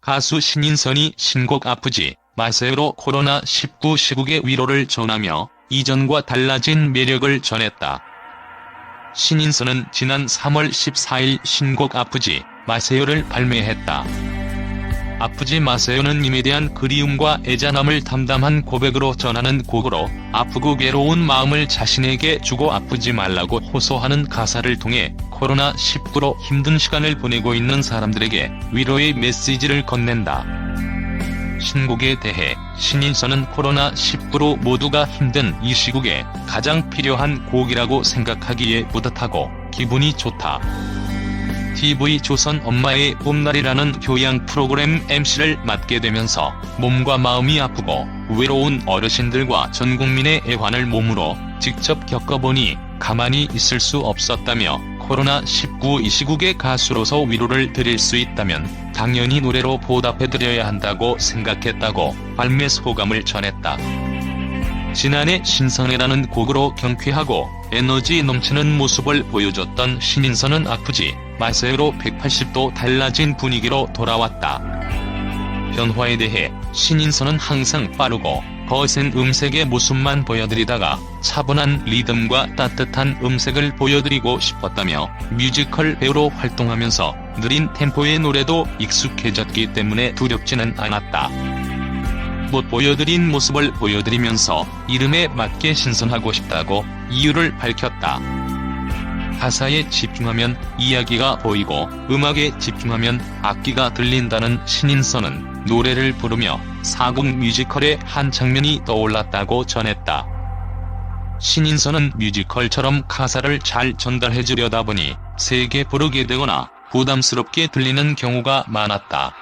가수 신인선이 신곡 아프지 마세요로 코로나19 시국의 위로를 전하며 이전과 달라진 매력을 전했다. 신인선은 지난 3월 14일 신곡 아프지 마세요를 발매했다. 아프지 마세요는 님에 대한 그리움과 애잔함을 담담한 고백으로 전하는 곡으로 아프고 괴로운 마음을 자신에게 주고 아프지 말라고 호소하는 가사를 통해 코로나19로 힘든 시간을 보내고 있는 사람들에게 위로의 메시지를 건넨다. 신곡에 대해 신인선은 코로나19로 모두가 힘든 이 시국에 가장 필요한 곡이라고 생각하기에 뿌듯하고 기분이 좋다. TV조선 엄마의 봄날이라는 교양 프로그램 MC를 맡게 되면서 몸과 마음이 아프고 외로운 어르신들과 전 국민의 애환을 몸으로 직접 겪어보니 가만히 있을 수 없었다며 코로나19 이 시국의 가수로서 위로를 드릴 수 있다면 당연히 노래로 보답해드려야 한다고 생각했다고 발매 소감을 전했다. 지난해 신선해라는 곡으로 경쾌하고 에너지 넘치는 모습을 보여줬던 신인선은 아프지 마세요로 180도 달라진 분위기로 돌아왔다. 변화에 대해 신인선은 항상 빠르고 거센 음색의 모습만 보여드리다가 차분한 리듬과 따뜻한 음색을 보여드리고 싶었다며 뮤지컬 배우로 활동하면서 느린 템포의 노래도 익숙해졌기 때문에 두렵지는 않았다. 못 보여드린 모습을 보여드리면서 이름에 맞게 신선하고 싶다고 이유를 밝혔다. 가사에 집중하면 이야기가 보이고 음악에 집중하면 악기가 들린다는 신인선은 노래를 부르며 사극 뮤지컬의 한 장면이 떠올랐다고 전했다. 신인선은 뮤지컬처럼 가사를 잘 전달해주려다 보니 세게 부르게 되거나 부담스럽게 들리는 경우가 많았다.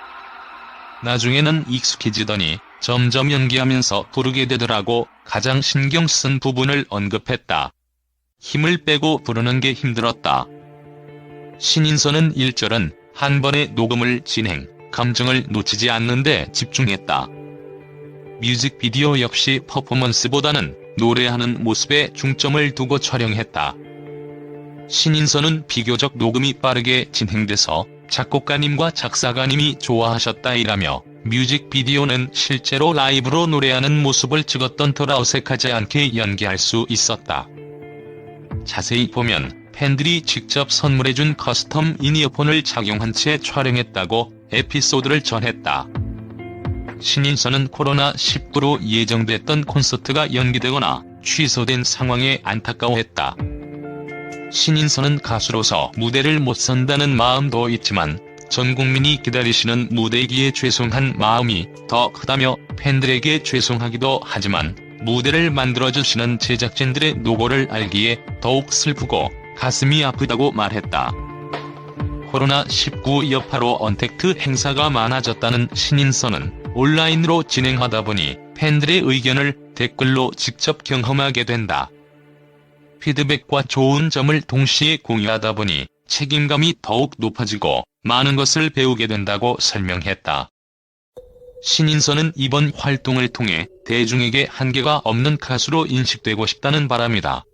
나중에는 익숙해지더니 점점 연기하면서 부르게 되더라고 가장 신경 쓴 부분을 언급했다. 힘을 빼고 부르는 게 힘들었다. 신인선은 1절은 한 번에 녹음을 진행, 감정을 놓치지 않는 데 집중했다. 뮤직비디오 역시 퍼포먼스보다는 노래하는 모습에 중점을 두고 촬영했다. 신인선은 비교적 녹음이 빠르게 진행돼서 작곡가님과 작사가님이 좋아하셨다 이라며 뮤직비디오는 실제로 라이브로 노래하는 모습을 찍었던 터라 어색하지 않게 연기할 수 있었다. 자세히 보면 팬들이 직접 선물해준 커스텀 인이어폰을 착용한 채 촬영했다고 에피소드를 전했다. 신인선은 코로나19로 예정됐던 콘서트가 연기되거나 취소된 상황에 안타까워했다. 신인선은 가수로서 무대를 못 선다는 마음도 있지만 전 국민이 기다리시는 무대이기에 죄송한 마음이 더 크다며 팬들에게 죄송하기도 하지만 무대를 만들어주시는 제작진들의 노고를 알기에 더욱 슬프고 가슴이 아프다고 말했다. 코로나19 여파로 언택트 행사가 많아졌다는 신인선은 온라인으로 진행하다 보니 팬들의 의견을 댓글로 직접 경험하게 된다. 피드백과 좋은 점을 동시에 공유하다 보니 책임감이 더욱 높아지고 많은 것을 배우게 된다고 설명했다. 신인선은 이번 활동을 통해 대중에게 한계가 없는 가수로 인식되고 싶다는 바람이다.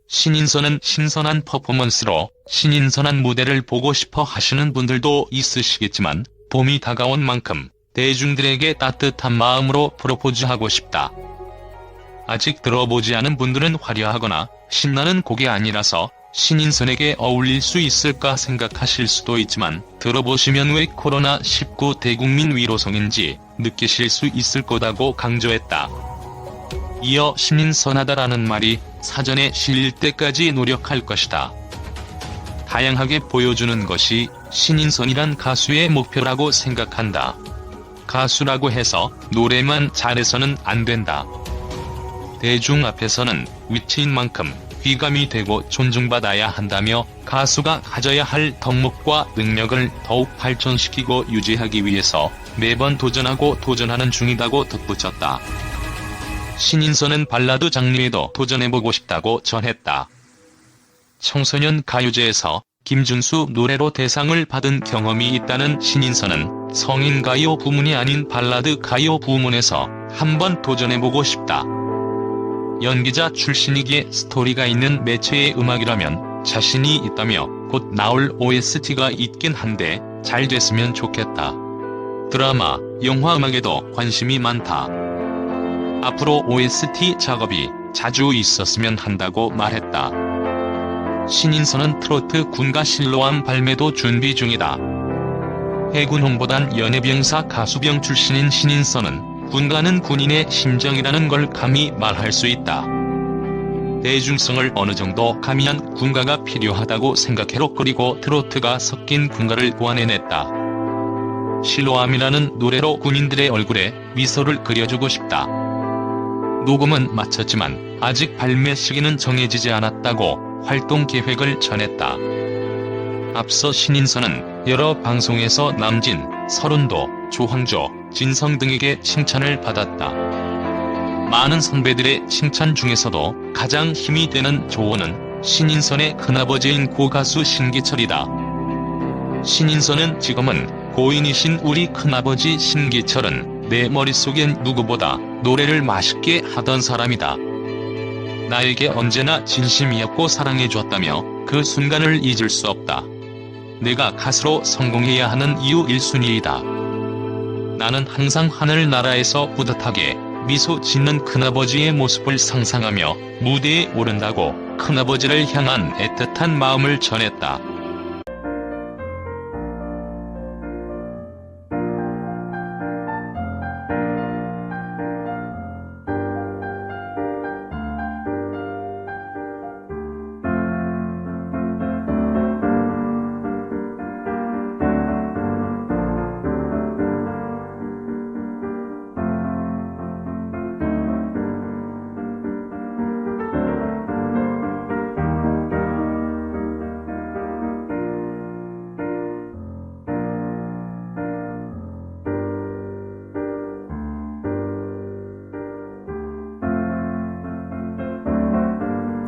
신인선은 신선한 퍼포먼스로 신인선한 무대를 보고 싶어 하시는 분들도 있으시겠지만 봄이 다가온 만큼 대중들에게 따뜻한 마음으로 프로포즈하고 싶다. 아직 들어보지 않은 분들은 화려하거나 신나는 곡이 아니라서 신인선에게 어울릴 수 있을까 생각하실 수도 있지만 들어보시면 왜 코로나19 대국민 위로송인지 느끼실 수 있을 거다고 강조했다. 이어 신인선하다라는 말이 사전에 실릴 때까지 노력할 것이다. 다양하게 보여주는 것이 신인선이란 가수의 목표라고 생각한다. 가수라고 해서 노래만 잘해서는 안 된다. 대중 앞에서는 위치인 만큼 귀감이 되고 존중받아야 한다며 가수가 가져야 할 덕목과 능력을 더욱 발전시키고 유지하기 위해서 매번 도전하고 도전하는 중이다고 덧붙였다. 신인선은 발라드 장르에도 도전해보고 싶다고 전했다. 청소년 가요제에서 김준수 노래로 대상을 받은 경험이 있다는 신인선은 성인 가요 부문이 아닌 발라드 가요 부문에서 한번 도전해보고 싶다. 연기자 출신이기에 스토리가 있는 매체의 음악이라면 자신이 있다며 곧 나올 OST가 있긴 한데 잘 됐으면 좋겠다. 드라마, 영화 음악에도 관심이 많다. 앞으로 OST 작업이 자주 있었으면 한다고 말했다. 신인선은 트로트 군가 실로암 발매도 준비 중이다. 해군 홍보단 연예병사 가수병 출신인 신인선은 군가는 군인의 심정이라는 걸 감히 말할 수 있다. 대중성을 어느 정도 가미한 군가가 필요하다고 생각해로 그리고 트로트가 섞인 군가를 고안해냈다. 실로암이라는 노래로 군인들의 얼굴에 미소를 그려주고 싶다. 녹음은 마쳤지만 아직 발매 시기는 정해지지 않았다고 활동 계획을 전했다. 앞서 신인선은 여러 방송에서 남진, 서른도, 조항조, 진성 등에게 칭찬을 받았다. 많은 선배들의 칭찬 중에서도 가장 힘이 되는 조언은 신인선의 큰아버지인 고가수 신기철이다. 신인선은 지금은 고인이신 우리 큰아버지 신기철은 내 머릿속엔 누구보다 노래를 맛있게 하던 사람이다. 나에게 언제나 진심이었고 사랑해줬다며 그 순간을 잊을 수 없다. 내가 가수로 성공해야 하는 이유 1순위이다. 나는 항상 하늘나라에서 뿌듯하게 미소 짓는 큰아버지의 모습을 상상하며 무대에 오른다고 큰아버지를 향한 애틋한 마음을 전했다.